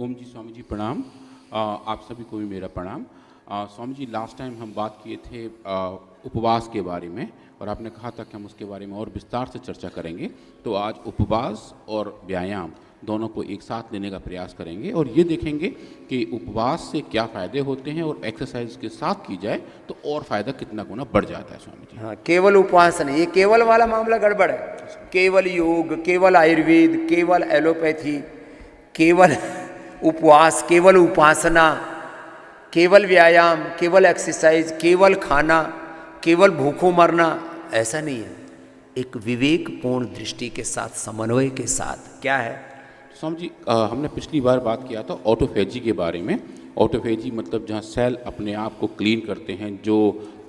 ओम जी, स्वामी जी प्रणाम। आप सभी को भी मेरा प्रणाम। स्वामी जी, लास्ट टाइम हम बात किए थे उपवास के बारे में, और आपने कहा था कि हम उसके बारे में और विस्तार से चर्चा करेंगे। तो आज उपवास और व्यायाम दोनों को एक साथ लेने का प्रयास करेंगे और ये देखेंगे कि उपवास से क्या फ़ायदे होते हैं और एक्सरसाइज के साथ की जाए तो और फ़ायदा कितना गुना बढ़ जाता है। स्वामी जी, हाँ, केवल उपवास नहीं, ये केवल वाला मामला गड़बड़ है। केवल योग, केवल आयुर्वेद, केवल एलोपैथी, केवल उपवास, केवल उपासना, केवल व्यायाम, केवल एक्सरसाइज, केवल खाना, केवल भूखों मरना, ऐसा नहीं है। एक विवेकपूर्ण दृष्टि के साथ, समन्वय के साथ क्या है। स्वामी जी, हमने पिछली बार बात किया था ऑटोफेजी के बारे में। ऑटोफेजी मतलब जहाँ सेल अपने आप को क्लीन करते हैं, जो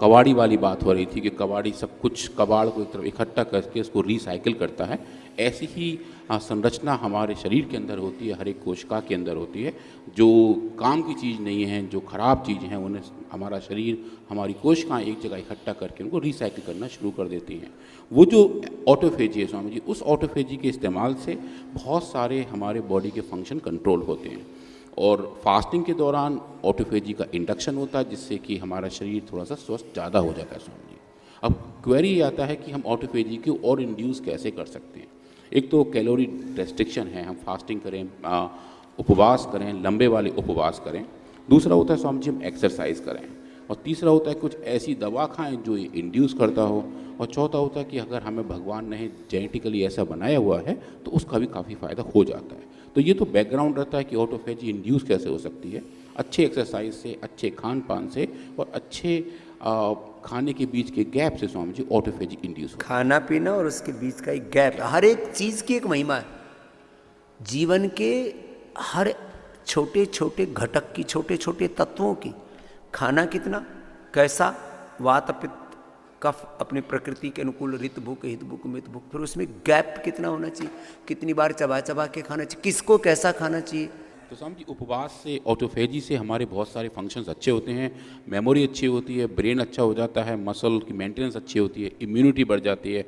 कबाड़ी वाली बात हो रही थी कि कबाड़ी सब कुछ कबाड़ को एक तरफ इकट्ठा करके उसको रिसाइकिल करता है। ऐसी ही संरचना हमारे शरीर के अंदर होती है, हर एक कोशिका के अंदर होती है। जो काम की चीज़ नहीं है, जो ख़राब चीज़ हैं, उन्हें हमारा शरीर, हमारी कोशिकाएं एक जगह इकट्ठा करके उनको रिसाइकिल करना शुरू कर देती हैं। वो जो ऑटोफेजी है स्वामी जी, उस ऑटोफेजी के इस्तेमाल से बहुत सारे हमारे बॉडी के फंक्शन कंट्रोल होते हैं। और फास्टिंग के दौरान ऑटोफेजी का इंडक्शन होता है, जिससे कि हमारा शरीर थोड़ा सा स्वस्थ ज़्यादा हो जाता है। स्वामी जी, अब क्वेरी ये आता है कि हम ऑटोफेजी को और इंड्यूस कैसे कर सकते हैं। एक तो कैलोरी रेस्ट्रिक्शन है, हम फास्टिंग करें, उपवास करें, लंबे वाले उपवास करें। दूसरा होता है स्वामी जी हम एक्सरसाइज करें। और तीसरा होता है कुछ ऐसी दवा खाएं जो ये इंड्यूस करता हो। और चौथा होता है कि अगर हमें भगवान ने जेनेटिकली ऐसा बनाया हुआ है तो उसका भी काफ़ी फ़ायदा हो जाता है। तो ये तो बैकग्राउंड रहता है कि ऑटोफेजी इंड्यूस कैसे हो सकती है। अच्छे एक्सरसाइज से, अच्छे खान पान से और अच्छे खाने के बीच के गैप से स्वामी जी ऑटोफेजी इंड्यूस हो। खाना पीना और उसके बीच का एक गैप, हर एक चीज़ की एक महिमा है। जीवन के हर छोटे छोटे घटक की, छोटे छोटे तत्वों की, खाना कितना, कैसा, वात पित्त कफ अपनी प्रकृति के अनुकूल, रित भूख, हित भूख, मित भूख, फिर उसमें गैप कितना होना चाहिए, कितनी बार चबा चबा के खाना चाहिए, किसको कैसा खाना चाहिए। तो स्वामी जी, उपवास से, ऑटोफेजी से हमारे बहुत सारे फंक्शंस अच्छे होते हैं। मेमोरी अच्छी होती है, ब्रेन अच्छा हो जाता है, मसल की मेंटेनेंस अच्छी होती है, इम्यूनिटी बढ़ जाती है,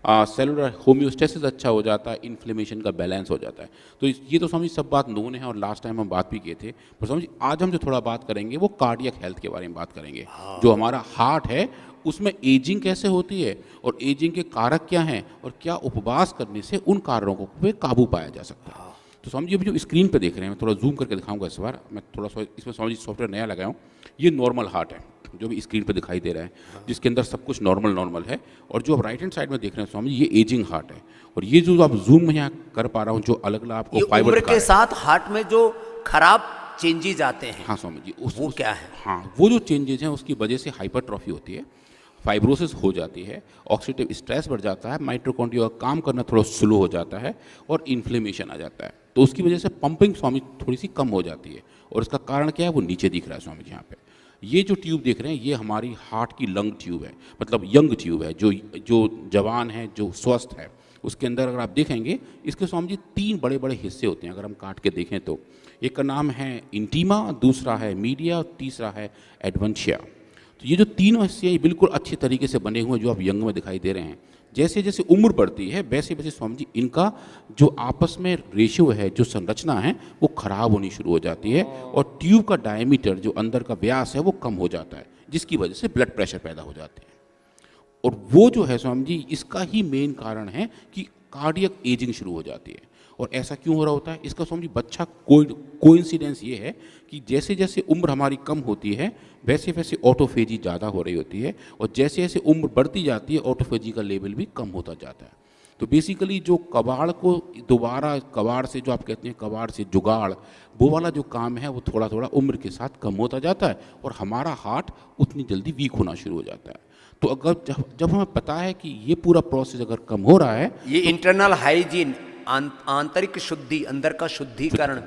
सेलुलर होम्योस्टेसिस अच्छा हो जाता है, इन्फ्लेमेशन का बैलेंस हो जाता है। तो ये तो स्वामी जी सब बात नोन है और लास्ट टाइम हम बात भी किए थे। पर स्वामी जी, आज हम जो थोड़ा बात करेंगे वो कार्डियक हेल्थ के बारे में बात करेंगे। जो हमारा हार्ट है उसमें एजिंग कैसे होती है और एजिंग के कारक क्या हैं और क्या उपवास करने से उन कारकों पे काबू पाया जा सकता है। तो स्वामी जी, अभी जो स्क्रीन पे देख रहे हैं, मैं थोड़ा जूम करके दिखाऊंगा इस बार। मैं थोड़ा सा इसमें स्वामी जी सॉफ्टवेयर नया लगाया हूँ। ये नॉर्मल हार्ट है जो भी स्क्रीन पे दिखाई दे रहा है, जिसके अंदर सब कुछ नॉर्मल है। और जो आप राइट हैंड साइड में देख रहे हैं स्वामी जी, ये एजिंग हार्ट है। और ये जो आप जूम में यहाँ कर पा रहा हूँ, जो अलग अलग आपको फाइबर उम्र के साथ हार्ट में जो खराब चेंजेज आते हैं, हाँ स्वामी जी, वो क्या है। हाँ, वो जो चेंजेज हैं उसकी वजह से हाइपरट्रॉफी होती है, फाइब्रोसिस हो जाती है, ऑक्सीडेटिव स्ट्रेस बढ़ जाता है, माइटोकॉन्ड्रिया का काम करना थोड़ा स्लो हो जाता है और इन्फ्लेमेशन आ जाता है। तो उसकी वजह से पंपिंग स्वामी थोड़ी सी कम हो जाती है। और इसका कारण क्या है वो नीचे दिख रहा है स्वामी जी। यहाँ पे ये जो ट्यूब देख रहे हैं, ये हमारी हार्ट की लंग ट्यूब है, मतलब यंग ट्यूब है, जो जवान है, जो स्वस्थ है। उसके अंदर अगर आप देखेंगे, इसके स्वामी जी 3 बड़े बड़े हिस्से होते हैं अगर हम काट के देखें तो। एक का नाम है इंटीमा, दूसरा है मीडिया और तीसरा है एडवेंशिया। तो ये जो तीनों हिस्से हैं बिल्कुल अच्छे तरीके से बने हुए हैं, जो आप यंग में दिखाई दे रहे हैं। जैसे जैसे उम्र बढ़ती है वैसे वैसे स्वामी जी इनका जो आपस में रेशियो है, जो संरचना है, वो खराब होनी शुरू हो जाती है और ट्यूब का डायमीटर, जो अंदर का व्यास है, वो कम हो जाता है, जिसकी वजह से ब्लड प्रेशर पैदा हो जाते हैं। और वो जो है स्वामी जी, इसका ही मेन कारण है कि कार्डियक एजिंग शुरू हो जाती है। और ऐसा क्यों हो रहा होता है इसका स्वामी जी बच्चा कोइंसिडेंस ये है कि जैसे जैसे उम्र हमारी कम होती है वैसे वैसे ऑटोफेजी ज़्यादा हो रही होती है, और जैसे जैसे उम्र बढ़ती जाती है ऑटोफेजी का लेवल भी कम होता जाता है। तो बेसिकली जो कबाड़ को दोबारा, कबाड़ से जो आप कहते हैं कबाड़ से जुगाड़, वो वाला जो काम है वो थोड़ा थोड़ा उम्र के साथ कम होता जाता है और हमारा हार्ट उतनी जल्दी वीक होना शुरू हो जाता है। तो अगर जब हमें पता है कि ये पूरा प्रोसेस अगर कम हो रहा है, ये इंटरनल हाइजीन, आंतरिक शुद्धि, अंदर का शुद्धिकरण,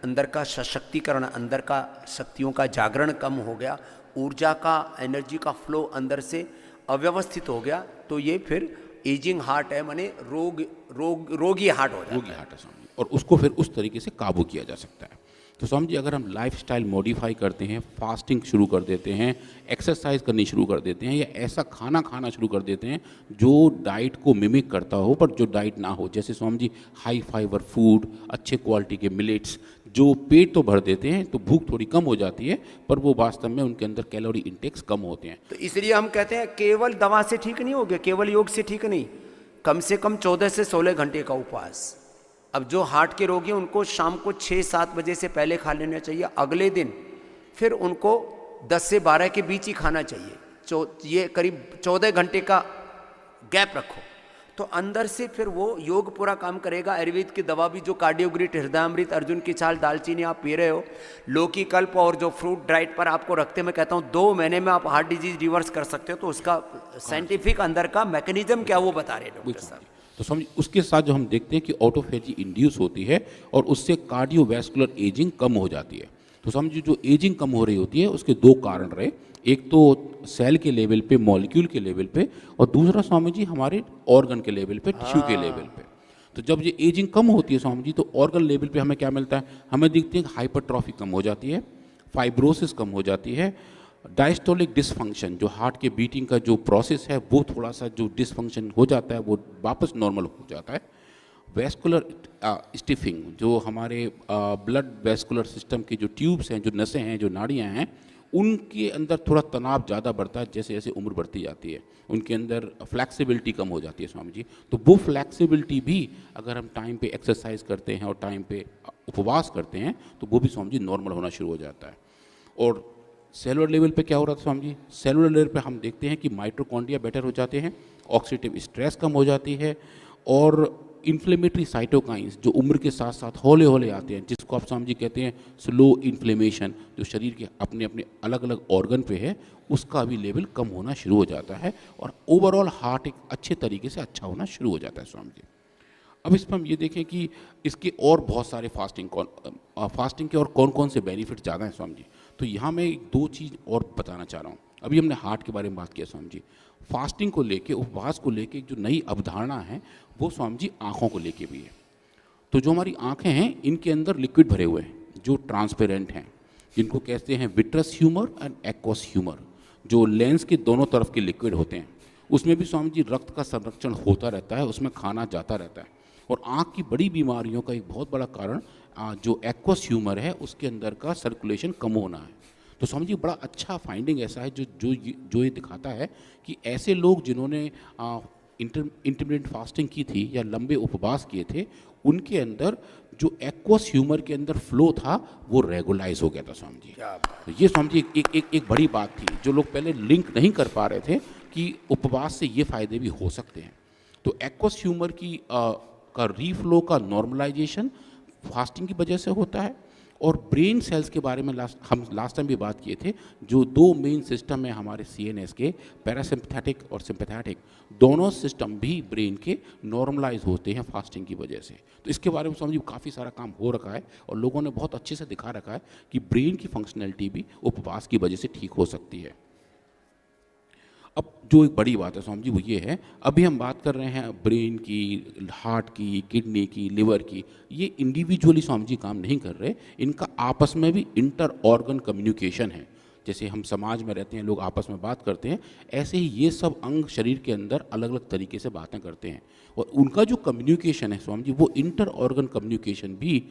अंदर का सशक्तिकरण, अंदर का शक्तियों का जागरण कम हो गया, ऊर्जा का, एनर्जी का फ्लो अंदर से अव्यवस्थित हो गया, तो ये फिर एजिंग हार्ट है, माने रोगी हार्ट हो जाता है। रोगी हार्ट है स्वामी, और उसको फिर उस तरीके से काबू किया जा सकता है। तो समझिए अगर हम लाइफस्टाइल मॉडिफाई करते हैं, फास्टिंग शुरू कर देते हैं, एक्सरसाइज करनी शुरू कर देते हैं, या ऐसा खाना खाना शुरू कर देते हैं जो डाइट को मिमिक करता हो पर जो डाइट ना हो, जैसे Swami ji high fibre food, अच्छे क्वालिटी के मिलेट्स, जो पेट तो भर देते हैं तो भूख थोड़ी कम हो जाती है, पर वो वास्तव में उनके अंदर कैलोरी इंटेक्स कम होते हैं। तो इसलिए हम कहते हैं केवल दवा से ठीक नहीं हो गया, केवल योग से ठीक नहीं, कम से कम 14 से 16 घंटे का उपवास। अब जो हार्ट के रोगी हैं उनको शाम को 6-7 बजे से पहले खा लेना चाहिए, अगले दिन फिर उनको 10 से 12 के बीच ही खाना चाहिए। ये करीब 14 घंटे का गैप रखो, तो अंदर से फिर वो योग पूरा काम करेगा। आयुर्वेद की दवा भी जो कार्डियोग्रिट, हृदयामृत, अर्जुन की छाल, दालचीनी आप पी रहे हो, लौकी कल्प और जो फ्रूट डाइट पर आपको रखते, मैं कहता हूँ 2 महीने में आप हार्ट डिजीज रिवर्स कर सकते हो। तो उसका साइंटिफिक अंदर का मैकेनिज्म क्या वो बता रहे हैं डॉक्टर साहब। तो समझ उसके साथ जो हम देखते हैं कि ऑटोफेजी इंड्यूस होती है और उससे कार्डियोवैस्कुलर एजिंग कम हो जाती है। तो समझिए जो एजिंग कम हो रही होती है उसके 2 कारण रहे, एक तो सेल के लेवल पे, मॉलिक्यूल के लेवल पे, और दूसरा स्वामी जी हमारे ऑर्गन के लेवल पे, टिश्यू के लेवल पे। तो जब ये एजिंग कम होती है स्वामी जी, तो ऑर्गन लेवल पे हमें क्या मिलता है, हमें दिखते हैं हाइपरट्रॉफी कम हो जाती है, फाइब्रोसिस कम हो जाती है, डायस्टोलिक डिसफंक्शन, जो हार्ट के बीटिंग का जो प्रोसेस है वो थोड़ा सा जो डिसफंक्शन हो जाता है वो वापस नॉर्मल हो जाता है, वेस्कुलर स्टिफिंग, जो हमारे ब्लड वेस्कुलर सिस्टम की जो ट्यूब्स हैं, जो नसें हैं, जो नाड़ियाँ हैं, उनके अंदर थोड़ा तनाव ज़्यादा बढ़ता है जैसे जैसे उम्र बढ़ती जाती है, उनके अंदर फ्लैक्सिबिलिटी कम हो जाती है स्वामी जी। तो वो फ्लैक्सिबिलिटी भी अगर हम टाइम पे एक्सरसाइज करते हैं और टाइम पे उपवास करते हैं तो वो भी स्वामी जी नॉर्मल होना शुरू हो जाता है। और सेलुलर लेवल पे क्या हो रहा था स्वामी जी, सेलुलर लेवल पे हम देखते हैं कि माइटोकॉन्ड्रिया बेटर हो जाते हैं, ऑक्सीडेटिव स्ट्रेस कम हो जाती है, और इन्फ्लेमेटरी साइटोकाइंस जो उम्र के साथ साथ हौले हौले आते हैं, जिसको आप स्वामी जी कहते हैं स्लो इन्फ्लेमेशन, जो शरीर के अपने अपने अलग अलग ऑर्गन पे है, उसका भी लेवल कम होना शुरू हो जाता है, और ओवरऑल हार्ट एक अच्छे तरीके से अच्छा होना शुरू हो जाता है स्वामी जी। अब इस पर हम ये देखें कि इसके और बहुत सारे फास्टिंग के और कौन कौन से बेनिफिट ज़्यादा हैं स्वामी जी। तो यहाँ मैं 2 चीज़ और बताना चाह रहा हूँ। अभी हमने हार्ट के बारे में बात किया स्वामी जी, फास्टिंग को लेके, उपवास को लेके जो नई अवधारणा है वो स्वामी जी आँखों को लेके भी है। तो जो हमारी आँखें हैं इनके अंदर लिक्विड भरे हुए हैं जो ट्रांसपेरेंट हैं, जिनको कहते हैं vitreous humour and aqueous humour, जो लेंस के दोनों तरफ के लिक्विड होते हैं। उसमें भी स्वामी जी रक्त का संरक्षण होता रहता है, उसमें खाना जाता रहता है। और आँख की बड़ी बीमारियों का एक बहुत बड़ा कारण जो एक्वस ह्यूमर है उसके अंदर का सर्कुलेशन कम होना है। तो स्वामी जी बड़ा अच्छा फाइंडिंग ऐसा है जो ये दिखाता है कि ऐसे लोग जिन्होंने इंटरमिटेंट फास्टिंग की थी या लंबे उपवास किए थे, उनके अंदर जो एक्वस ह्यूमर के अंदर फ्लो था वो रेगुलाइज हो गया था स्वामी जी। तो ये स्वामी जी एक बड़ी बात थी जो लोग पहले लिंक नहीं कर पा रहे थे कि उपवास से ये फायदे भी हो सकते हैं। तो एक्वस ह्यूमर की का रीफ्लो का नॉर्मलाइजेशन फास्टिंग की वजह से होता है। और ब्रेन सेल्स के बारे में हम लास्ट टाइम भी बात किए थे, जो 2 मेन सिस्टम है हमारे CNS के, पैरासिम्पैथेटिक और सिंपैथेटिक, दोनों सिस्टम भी ब्रेन के नॉर्मलाइज होते हैं फास्टिंग की वजह से। तो इसके बारे में समझिए काफ़ी सारा काम हो रखा है और लोगों ने बहुत अच्छे से दिखा रखा है कि ब्रेन की फंक्शनैलिटी भी उपवास की वजह से ठीक हो सकती है। अब जो एक बड़ी बात है स्वामी जी वो ये है, अभी हम बात कर रहे हैं ब्रेन की, हार्ट की, किडनी की, लिवर की, ये इंडिविजुअली स्वामी जी काम नहीं कर रहे, इनका आपस में भी इंटर ऑर्गन कम्युनिकेशन है। जैसे हम समाज में रहते हैं, लोग आपस में बात करते हैं, ऐसे ही ये सब अंग शरीर के अंदर अलग अलग तरीके से बातें करते हैं, और उनका जो कम्युनिकेशन है स्वामी जी, वो इंटर ऑर्गन कम्युनिकेशन भी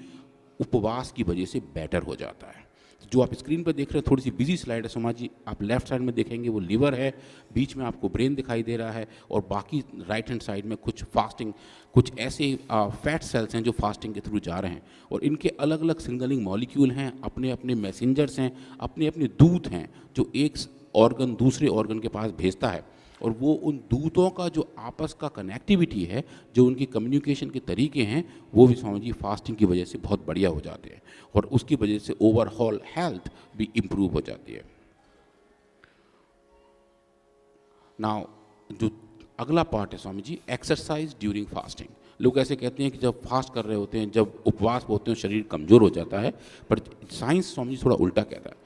उपवास की वजह से बेटर हो जाता है। जो आप स्क्रीन पर देख रहे हैं थोड़ी सी बिजी स्लाइड है सोमा जी, आप लेफ्ट साइड में देखेंगे वो लीवर है, बीच में आपको ब्रेन दिखाई दे रहा है, और बाकी राइट हैंड साइड में कुछ ऐसे फैट सेल्स हैं जो फास्टिंग के थ्रू जा रहे हैं, और इनके अलग अलग सिग्नलिंग मॉलिक्यूल हैं, अपने अपने मैसेंजर्स हैं, अपने अपने दूत हैं जो एक ऑर्गन दूसरे ऑर्गन के पास भेजता है, और वो उन दूतों का जो आपस का कनेक्टिविटी है, जो उनकी कम्युनिकेशन के तरीके हैं, वो भी स्वामी जी फास्टिंग की वजह से बहुत बढ़िया हो जाते हैं, और उसकी वजह से ओवरऑल हेल्थ भी इम्प्रूव हो जाती है। नाउ जो अगला पार्ट है Swami ji, exercise during fasting. लोग ऐसे कहते हैं कि जब फास्ट कर रहे होते हैं, जब उपवास होते हैं, शरीर कमज़ोर हो जाता है, पर साइंस स्वामी जी थोड़ा उल्टा कहता है।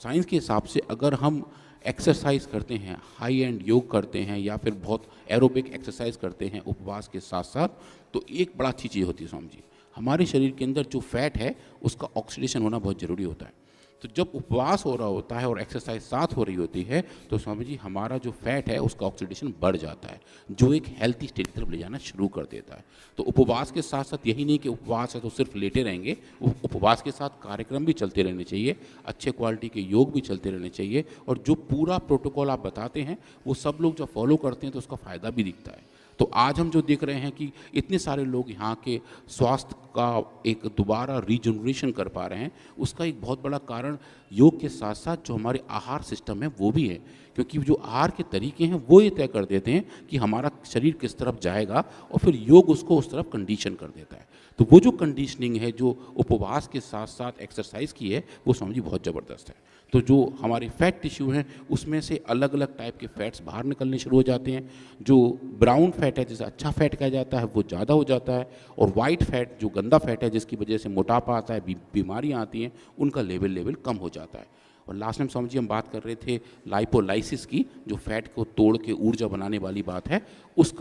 साइंस के हिसाब से अगर हम एक्सरसाइज करते हैं, हाई एंड योग करते हैं, या फिर बहुत एरोबिक एक्सरसाइज करते हैं उपवास के साथ साथ, तो एक बड़ा अच्छी चीज़ होती है स्वामी जी, हमारे शरीर के अंदर जो फैट है उसका ऑक्सीडेशन होना बहुत ज़रूरी होता है। तो जब उपवास हो रहा होता है और एक्सरसाइज साथ हो रही होती है तो स्वामी जी हमारा जो फैट है उसका ऑक्सीडेशन बढ़ जाता है, जो एक हेल्थी स्टेट की तरफ ले जाना शुरू कर देता है। तो उपवास के साथ साथ यही नहीं कि उपवास है तो सिर्फ लेटे रहेंगे, उपवास के साथ कार्यक्रम भी चलते रहने चाहिए, अच्छे क्वालिटी के योग भी चलते रहने चाहिए, और जो पूरा प्रोटोकॉल आप बताते हैं वो सब लोग जब फॉलो करते हैं तो उसका फ़ायदा भी दिखता है। तो आज हम जो देख रहे हैं कि इतने सारे लोग यहाँ के स्वास्थ्य का एक दोबारा रीजनरेशन कर पा रहे हैं, उसका एक बहुत बड़ा कारण योग के साथ साथ जो हमारे आहार सिस्टम है वो भी है, क्योंकि जो आहार के तरीके हैं वो ये तय कर देते हैं कि हमारा शरीर किस तरफ जाएगा और फिर योग उसको उस तरफ कंडीशन कर देता है। तो वो जो कंडीशनिंग है जो उपवास के साथ साथ एक्सरसाइज की है वो समझिए बहुत ज़बरदस्त है। तो जो हमारे फैट टिश्यू हैं उसमें से अलग अलग टाइप के फैट्स बाहर निकलने शुरू हो जाते हैं। जो ब्राउन फैट है जिसे अच्छा फैट कहा जाता है वो ज़्यादा हो जाता है, और वाइट फैट जो गंदा फैट है जिसकी वजह से मोटापा आता है, बीमारियाँ आती हैं, उनका लेवल कम हो जाता है। और लास्ट में समझिए हम बात कर रहे थे लाइपोलाइसिस की, जो फैट को तोड़ के ऊर्जा बनाने वाली बात है, उस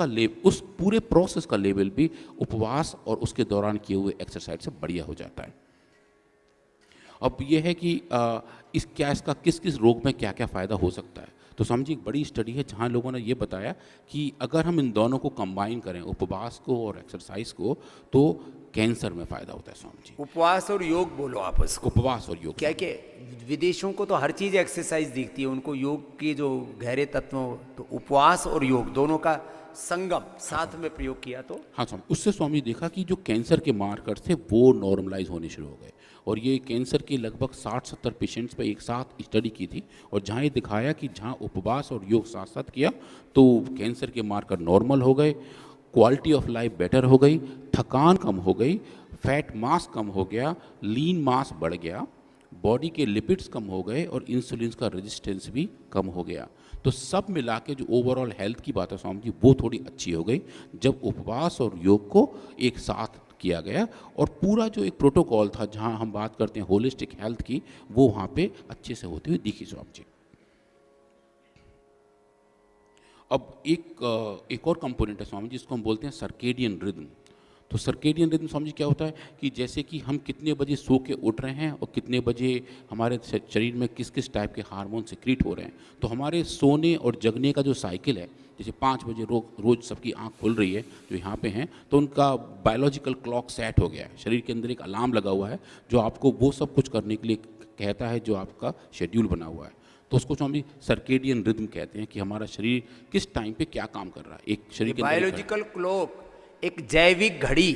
पूरे प्रोसेस का लेवल भी उपवास और उसके दौरान किए हुए एक्सरसाइज से बढ़िया हो जाता है। अब ये है कि इसका किस किस रोग में क्या क्या फ़ायदा हो सकता है। तो समझिए एक बड़ी स्टडी है जहाँ लोगों ने ये बताया कि अगर हम इन दोनों को कंबाइन करें, उपवास को और एक्सरसाइज को, तो कैंसर में फ़ायदा होता है स्वामी जी। उपवास और योग बोलो आप उसको। उपवास और योग क्या क्या विदेशों को तो हर चीज़ एक्सरसाइज दिखती है, उनको योग के जो गहरे तत्व, तो उपवास और योग दोनों का संगम साथ में प्रयोग किया तो हाँ स्वामी, उससे स्वामी देखा कि जो कैंसर के मार्कर्स थे वो नॉर्मलाइज होने शुरू हो गए। और ये कैंसर के लगभग 60-70 पेशेंट्स पे एक साथ स्टडी की थी, और जहाँ ये दिखाया कि जहाँ उपवास और योग साथ साथ किया तो कैंसर के मार्कर नॉर्मल हो गए, क्वालिटी ऑफ लाइफ बेटर हो गई, थकान कम हो गई, फैट मास कम हो गया, लीन मास बढ़ गया, बॉडी के लिपिड्स कम हो गए, और इंसुलिन का रेजिस्टेंस भी कम हो गया। तो सब मिला के जो ओवरऑल हेल्थ की बात है स्वामी जी वो थोड़ी अच्छी हो गई जब उपवास और योग को एक साथ किया गया, और पूरा जो एक प्रोटोकॉल था जहां हम बात करते हैं होलिस्टिक हेल्थ की, वो वहां पे अच्छे से होती हुई दिखी स्वामी जी। अब एक और कंपोनेंट है स्वामी जी जिसको हम बोलते हैं सर्केडियन रिदम। तो सर्केडियन रिदम स्वामी जी क्या होता है कि जैसे कि हम कितने बजे सो के उठ रहे हैं और कितने बजे हमारे शरीर में किस किस टाइप के हार्मोन सिक्रीट हो रहे हैं, तो हमारे सोने और जगने का जो साइकिल है, जैसे 5 बजे रोज़ सबकी आंख खुल रही है जो यहाँ पे हैं, तो उनका बायोलॉजिकल क्लॉक सेट हो गया है, शरीर के अंदर एक अलार्म लगा हुआ है जो आपको वो सब कुछ करने के लिए कहता है जो आपका शेड्यूल बना हुआ है। तो उसको हम सर्केडियन रिदम कहते हैं कि हमारा शरीर किस टाइम पे क्या काम कर रहा है। एक शरीर के बायोलॉजिकल क्लॉक, एक जैविक घड़ी,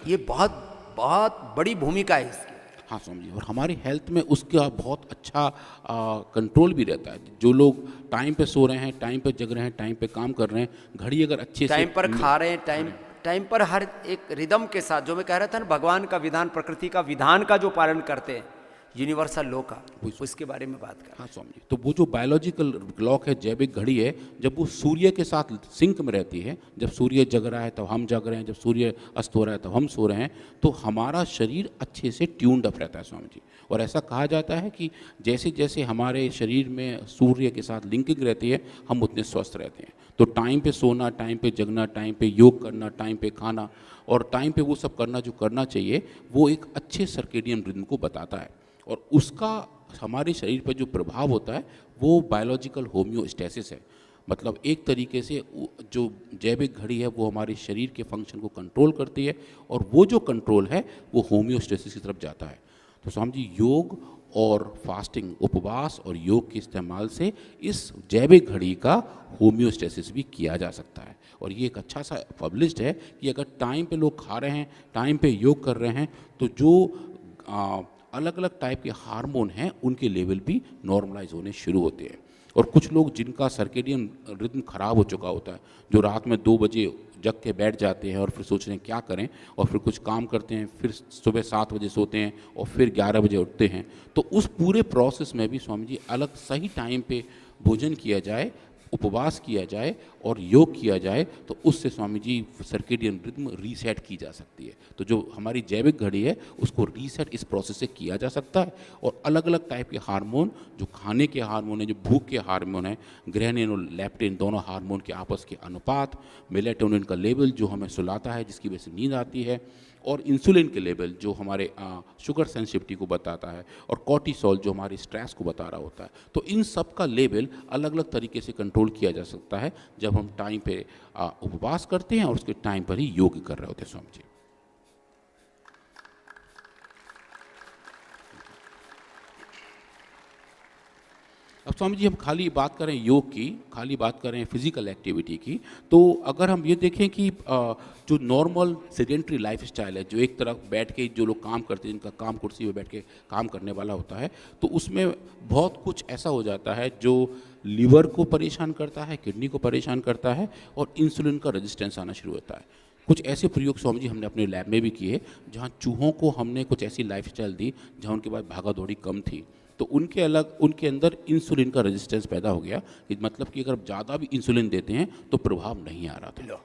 ये बहुत बहुत बड़ी भूमिका है इसकी। हाँ स्वामी जी, और हमारी हेल्थ में उसका बहुत अच्छा कंट्रोल भी रहता है। जो लोग टाइम पे सो रहे हैं, टाइम पे जग रहे हैं, टाइम पे काम कर रहे हैं, घड़ी अगर अच्छे से टाइम पर खा रहे हैं, टाइम पर हर एक रिदम के साथ, जो मैं कह रहा था ना, भगवान का विधान, प्रकृति का विधान का जो पालन करते हैं, यूनिवर्सल लॉ का, उसके बारे में बात कर। हाँ स्वामी जी, तो वो जो बायोलॉजिकल क्लॉक है, जैविक घड़ी है, जब वो सूर्य के साथ सिंक में रहती है, जब सूर्य जग रहा है तब हम जग रहे हैं, जब सूर्य अस्त हो रहा है तब हम सो रहे हैं, तो हमारा शरीर अच्छे से ट्यून्ड अप रहता है स्वामी जी। और ऐसा कहा जाता है कि जैसे जैसे हमारे शरीर में सूर्य के साथ लिंकिंग रहती है हम उतने स्वस्थ रहते हैं। तो टाइम पे सोना, टाइम पे जगना, टाइम पे योग करना, टाइम पे खाना, और टाइम पे वो सब करना जो करना चाहिए, वो एक अच्छे सर्केडियन रिदम को बताता है। और उसका हमारे शरीर पर जो प्रभाव होता है वो बायोलॉजिकल होम्योस्टेसिस है। मतलब एक तरीके से जो जैविक घड़ी है वो हमारे शरीर के फंक्शन को कंट्रोल करती है, और वो जो कंट्रोल है वो होम्योस्टेसिस की तरफ जाता है। तो स्वामी जी योग और फास्टिंग, उपवास और योग के इस्तेमाल से इस जैविक घड़ी का होम्योस्टेसिस भी किया जा सकता है। और ये एक अच्छा सा पब्लिश्ड है कि अगर टाइम पे लोग खा रहे हैं, टाइम पे योग कर रहे हैं, तो जो अलग अलग टाइप के हार्मोन हैं उनके लेवल भी नॉर्मलाइज होने शुरू होते हैं। और कुछ लोग जिनका सर्केडियन रिदम खराब हो चुका होता है, जो रात में 2 बजे जग के बैठ जाते हैं और फिर सोच रहे हैं क्या करें, और फिर कुछ काम करते हैं, फिर सुबह 7 बजे सोते हैं और फिर 11 बजे उठते हैं, तो उस पूरे प्रोसेस में भी स्वामी जी अलग सही टाइम पे भोजन किया जाए, उपवास किया जाए और योग किया जाए, तो उससे Swami ji circadian rhythm reset की जा सकती है। तो जो हमारी जैविक घड़ी है उसको रीसेट इस प्रोसेस से किया जा सकता है। और अलग अलग टाइप के हार्मोन, जो खाने के हार्मोन हैं, जो भूख के हार्मोन हैं, ग्रेनिन और लेप्टिन, दोनों हार्मोन के आपस के अनुपात, मेलेटोनिन का लेवल जो हमें सुलाता है, जिसकी वजह से नींद आती है, और इंसुलिन के लेवल जो हमारे शुगर सेंसिटिविटी को बताता है, और कॉर्टिसोल जो हमारे स्ट्रेस को बता रहा होता है। तो इन सब का लेवल अलग अलग तरीके से कंट्रोल किया जा सकता है जब हम टाइम पे उपवास करते हैं और उसके टाइम पर ही योग कर रहे होते हैं। स्वामी जी, अब स्वामी जी हम खाली बात करें योग की, खाली बात करें फिजिकल एक्टिविटी की, तो अगर हम ये देखें कि जो नॉर्मल सेडेंट्री लाइफ स्टाइल है, जो एक तरफ बैठ के जो लोग काम करते हैं, जिनका काम कुर्सी पे बैठ के काम करने वाला होता है, तो उसमें बहुत कुछ ऐसा हो जाता है जो लीवर को परेशान करता है, किडनी को परेशान करता है, और इंसुलिन का रेजिस्टेंस आना शुरू होता है। कुछ ऐसे प्रयोग स्वामी जी हमने अपने लैब में भी किए, जहाँ चूहों को हमने कुछ ऐसी लाइफ स्टाइल दी जहाँ उनके पास भागा दौड़ी कम थी, तो उनके अंदर इंसुलिन का रेजिस्टेंस पैदा हो गया, कि मतलब कि अगर ज़्यादा भी इंसुलिन देते हैं तो प्रभाव नहीं आ रहा था।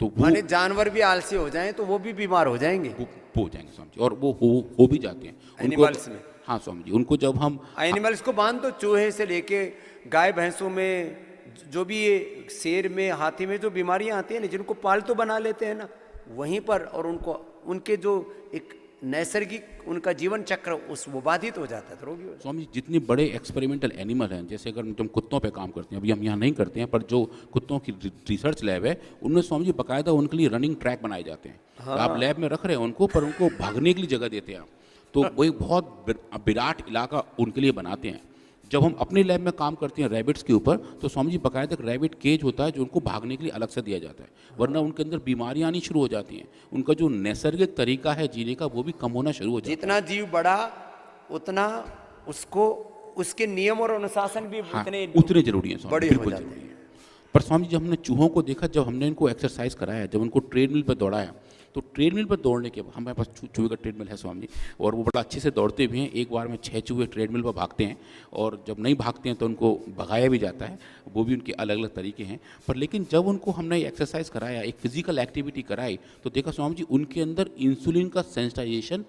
तो वो माने जानवर भी आलसी हो जाएं तो वो भी बीमार हो जाएंगे, वो हो जाएंगे स्वामी जी, और वो हो भी जाते हैं एनिमल्स में। हाँ स्वामी जी, उनको जब हम एनिमल्स को बांध दो, चूहे से लेके गाय भैंसों में, जो भी ये शेर में, हाथी में जो बीमारियां आती हैं ना, जिनको पालतू बना लेते हैं ना, वहीं पर, और उनको उनके जो एक नैसर्गिक उनका जीवन चक्र उस वो बाधित हो जाता है, तो रोगी हो जाता है। स्वामी जी, जितने बड़े एक्सपेरिमेंटल एनिमल हैं, जैसे अगर हम कुत्तों पे काम करते हैं, अभी हम यहाँ नहीं करते हैं, पर जो कुत्तों की रिसर्च लैब है उनमें स्वामी जी बाकायदा उनके लिए रनिंग ट्रैक बनाए जाते हैं। हाँ। आप लैब में रख रहे हैं उनको, पर उनको भागने के लिए जगह देते हैं आप, तो वो एक बहुत विराट इलाका उनके लिए बनाते हैं। जब हम अपने लैब में काम करते हैं रैबिट्स के ऊपर, तो स्वामी जी बाकायदा रैबिट केज होता है जो उनको भागने के लिए अलग से दिया जाता है, वरना उनके अंदर बीमारियां आनी शुरू हो जाती हैं। उनका जो नैसर्गिक तरीका है जीने का वो भी कम होना शुरू हो जाता है। जितना जीव बड़ा उतना उसको उसके नियम और अनुशासन भी हाँ, उतने जरूरी है स्वामी, बड़े हो बिल्कुल जाते जरूरी हैं। है। पर स्वामी जी हमने चूहों को देखा, जब हमने इनको एक्सरसाइज कराया, जब उनको ट्रेडमिल पर दौड़ाया, तो ट्रेडमिल पर दौड़ने के बाद, हमारे पास चूहे का ट्रेडमिल है स्वामी जी, और वो बड़ा अच्छे से दौड़ते भी हैं। एक बार में 6 चूहे ट्रेडमिल पर भागते हैं, और जब नहीं भागते हैं तो उनको भगाया भी जाता है, वो भी उनके अलग अलग तरीके हैं। पर लेकिन जब उनको हमने एक्सरसाइज कराया, एक फिजिकल एक्टिविटी कराई, तो देखा स्वामी जी उनके अंदर इंसुलिन का सेंसिटाइजेशन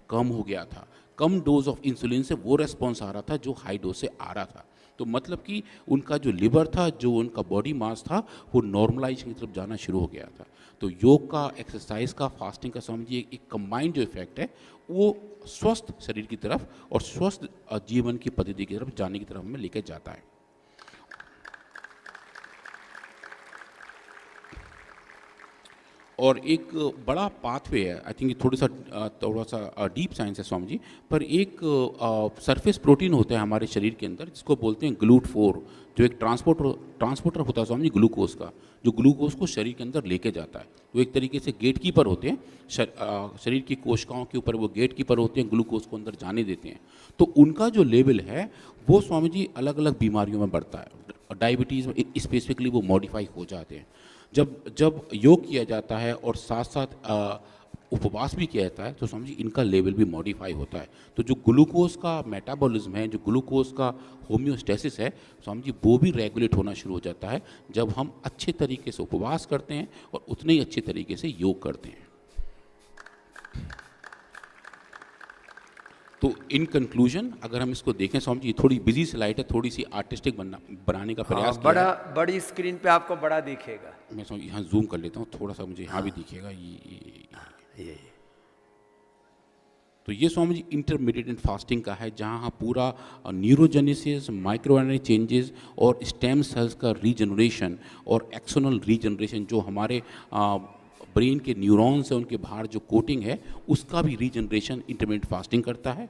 कम हो गया था। कम डोज ऑफ इंसुलिन से वो रेस्पॉन्स आ रहा था जो हाई डोज से आ रहा था। तो मतलब कि उनका जो लिवर था, जो उनका बॉडी मास था, वो नॉर्मलाइजेशन की तरफ जाना शुरू हो गया था। तो योग का, एक्सरसाइज का, फास्टिंग का स्वामी जी एक कंबाइंड जो इफेक्ट है, वो स्वस्थ शरीर की तरफ और स्वस्थ जीवन की पद्धति की तरफ जाने की तरफ हमें लेकर जाता है। और एक बड़ा पाथवे है, आई थिंक थोड़ा सा डीप साइंस है स्वामी जी, पर एक सरफेस प्रोटीन होता है हमारे शरीर के अंदर जिसको बोलते हैं GLUT4, जो एक ट्रांसपोर्टर होता है स्वामी जी ग्लूकोज का, जो ग्लूकोज को शरीर के अंदर लेके जाता है। वो एक तरीके से गेट कीपर होते हैं, शरीर की कोशिकाओं के ऊपर वो गेट कीपर होते हैं, ग्लूकोज को अंदर जाने देते हैं। तो उनका जो लेवल है वो स्वामी जी अलग अलग बीमारियों में बढ़ता है। डायबिटीज़ में स्पेसिफिकली वो मॉडिफाई हो जाते हैं। जब योग किया जाता है और साथ साथ उपवास भी किया जाता है, तो समझिए इनका लेवल भी मॉडिफाई होता है। तो जो ग्लूकोज का मेटाबॉलिज्म है, जो ग्लूकोज का होम्योस्टेसिस है, समझिए वो भी रेगुलेट होना शुरू हो जाता है जब हम अच्छे तरीके से उपवास करते हैं और उतने ही अच्छे तरीके से योग करते हैं। तो इन कंक्लूजन अगर हम इसको देखें स्वामी जी, थोड़ी बिजी स्लाइड है, थोड़ी सी आर्टिस्टिक बनाने का प्रयास किया है। बड़ी स्क्रीन पे आपको बड़ा दिखेगा। मैं समझ यहाँ जूम कर लेता हूँ थोड़ा सा, मुझे यहाँ भी दिखेगा ये तो ये स्वामी जी इंटरमीडिएट फास्टिंग का है, जहाँ पूरा न्यूरोजेनेसिस, माइक्रोआरएनए चेंजेस और स्टेम सेल्स का रीजनरेशन और एक्सोनल रीजनरेशन, जो हमारे ब्रेन के न्यूरॉन्स है उनके बाहर जो कोटिंग है उसका भी रीजनरेशन इंटरमीडिएट फास्टिंग करता है।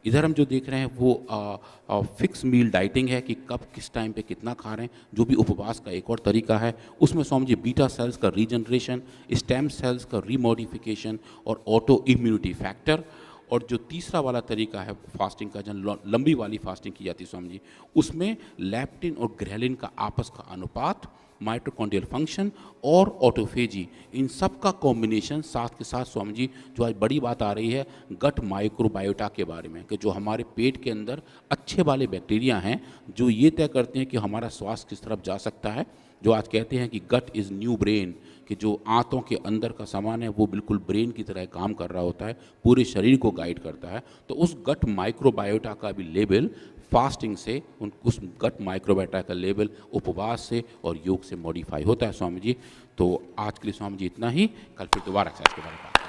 इधर हम जो देख रहे हैं वो फिक्स मील डाइटिंग है कि कब किस टाइम पे कितना खा रहे हैं, जो भी उपवास का एक और तरीका है। उसमें स्वामी जी बीटा सेल्स का रीजनरेशन, स्टेम सेल्स का रीमोडिफिकेशन और ऑटो इम्यूनिटी फैक्टर, और जो तीसरा वाला तरीका है फास्टिंग का, जहाँ लंबी वाली फास्टिंग की जाती है स्वामी जी, उसमें लैप्टिन और ग्रेलिन का आपस का अनुपात, माइटोकॉन्ड्रियल फंक्शन और ऑटोफेजी, इन सब का कॉम्बिनेशन साथ के साथ स्वामी जी जो आज बड़ी बात आ रही है गट माइक्रोबायोटा के बारे में, कि जो हमारे पेट के अंदर अच्छे वाले बैक्टीरिया हैं जो ये तय करते हैं कि हमारा स्वास्थ्य किस तरफ जा सकता है। जो आज कहते हैं कि गट इज़ न्यू ब्रेन, कि जो आंतों के अंदर का सामान है वो बिल्कुल ब्रेन की तरह काम कर रहा होता है, पूरे शरीर को गाइड करता है। तो उस गट माइक्रोबायोटा का भी लेवल फास्टिंग से, उस गट माइक्रोबायोटा का लेवल उपवास से और योग से मॉडिफाई होता है स्वामी जी। तो आज के लिए स्वामी जी इतना ही, कल फिर दोबारा एक्सरसाइज के बारे में बात करेंगे।